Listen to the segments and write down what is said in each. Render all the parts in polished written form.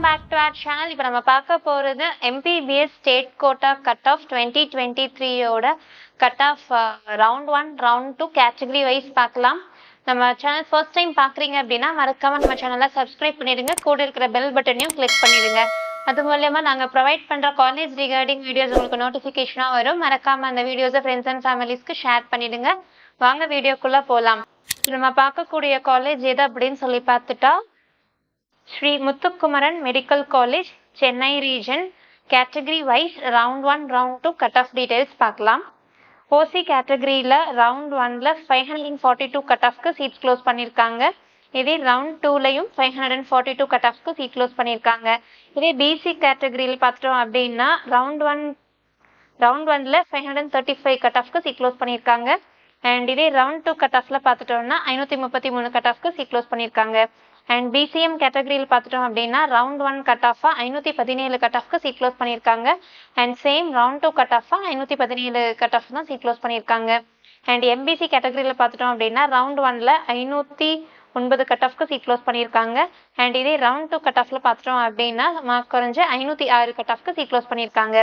Welcome back to our channel. இப்போ நம்ம பார்க்க போகிறது MPBS state quota cut off 2023யோட cut off round 1 round 2 category wise பார்க்கலாம். நம்ம சேனல் ஃபர்ஸ்ட் டைம் பார்க்குறீங்க அப்படின்னா மறக்காம நம்ம சேனலை சப்ஸ்கிரைப் பண்ணிடுங்க, கூட இருக்கிற பெல் பட்டனையும் கிளிக் பண்ணிடுங்க. அது மூலயமா நாங்கள் ப்ரொவைட் பண்ணுற காலேஜ் ரிகார்டிங் வீடியோஸ் உங்களுக்கு நோட்டிஃபிகேஷனாக வரும். மறக்காம அந்த வீடியோஸை ஃப்ரெண்ட்ஸ் அண்ட் ஃபேமிலிஸ்க்கு ஷேர் பண்ணிடுங்க. வாங்க வீடியோக்குள்ளே போகலாம். நம்ம பார்க்கக்கூடிய காலேஜ் எது அப்படின்னு சொல்லி பார்த்துட்டா Sri Muthukumaran medical college, Chennai region. Category wise round 1 round 2 cut off details பார்க்கலாம். ஓசி கேட்டகரியில் ரவுண்ட் 1ல் 542 கட் ஆஃப்க்கு சீட்ஸ் க்ளோஸ் பண்ணியிருக்காங்க. இதே ரவுண்ட் 2லையும் 542 கட் ஆஃப்க்கு சீட் க்ளோஸ் பண்ணியிருக்காங்க. இதே பிசி கேட்டகரியில் பார்த்துட்டோம் அப்படின்னா ரவுண்ட் 1ல் 535 கட் ஆஃப்க்கு சீட் க்ளோஸ் பண்ணியிருக்காங்க. அண்ட் இதே ரவுண்ட் 2 கட் ஆஃபில் பார்த்துட்டோம்னா 533 கட் ஆஃப்க்கு சீட் க்ளோஸ் பண்ணியிருக்காங்க. அண்ட் பிசிஎம் கேட்டகரியில் பார்த்துட்டோம் அப்படின்னா ரவுண்ட் 1 கட் ஆஃபாக 517 கட் ஆஃப்க்கு சீட் க்ளோஸ் பண்ணியிருக்காங்க. அண்ட் சேம் ரவுண்ட் 2 கட் ஆஃபாக 517 கட் ஆஃப் தான் சீட் க்ளோஸ் பண்ணியிருக்காங்க. அண்ட் எம்பிசி கேட்டகரியில் பார்த்துட்டோம் அப்படின்னா ரவுண்ட் 1ல் 509 கட் ஆஃப்க்கு சீட் க்ளோஸ் பண்ணியிருக்காங்க. அண்ட் இதே ரவுண்ட் 2 கட் ஆஃபில் பார்த்துட்டோம் அப்படின்னா மார்க் குறைஞ்சு 506 கட் ஆஃப்க்கு சீட் க்ளோஸ் பண்ணியிருக்காங்க.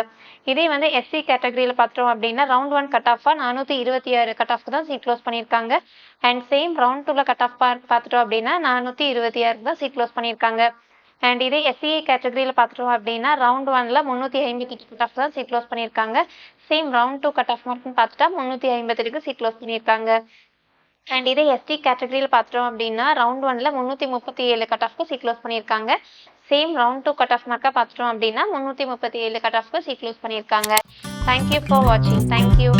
இதே வந்து எஸ்சி கேட்டகரியில் பார்த்துட்டோம் அப்படின்னா ரவுண்ட் 1 கட் ஆஃபாக 426 கட் ஆஃப்க்கு தான் சீட் க்ளோஸ் பண்ணியிருக்காங்க. அண்ட் சேம் ரவுண்ட் 2ல் கட் ஆஃப் பார்த்துட்டோம் அப்படின்னா 426 தான் சீட் க்ளோஸ் பண்ணியிருக்காங்க. அண்ட் இதே எஸ்சிஏ கேட்டகரியில் பார்த்துட்டோம் அப்படின்னா ரவுண்ட் 1ல் 358 கட் ஆஃப் தான் சீட் க்ளோஸ் பண்ணியிருக்காங்க. சேம் ரவுண்ட் 2 கட் ஆஃப் மட்டும் பார்த்துட்டா 358 சீட் க்ளோஸ் பண்ணியிருக்காங்க. அண்ட் இதே எஸ்டி கேட்டகரியில் பார்த்துட்டோம் அப்படின்னா ரவுண்ட் 1ல் 337 கட் ஆஃப்க்கு சீட் க்ளோஸ் பண்ணியிருக்காங்க. சேம் ரவுண்ட் 2 கட் ஆஃப் மார்க்காக பார்த்துட்டோம் அப்படின்னா 337 கட் ஆஃப்க்கு சீட் க்ளோஸ் பண்ணியிருக்காங்க. தேங்க்யூ ஃபார் வாட்சிங். தேங்க்யூ.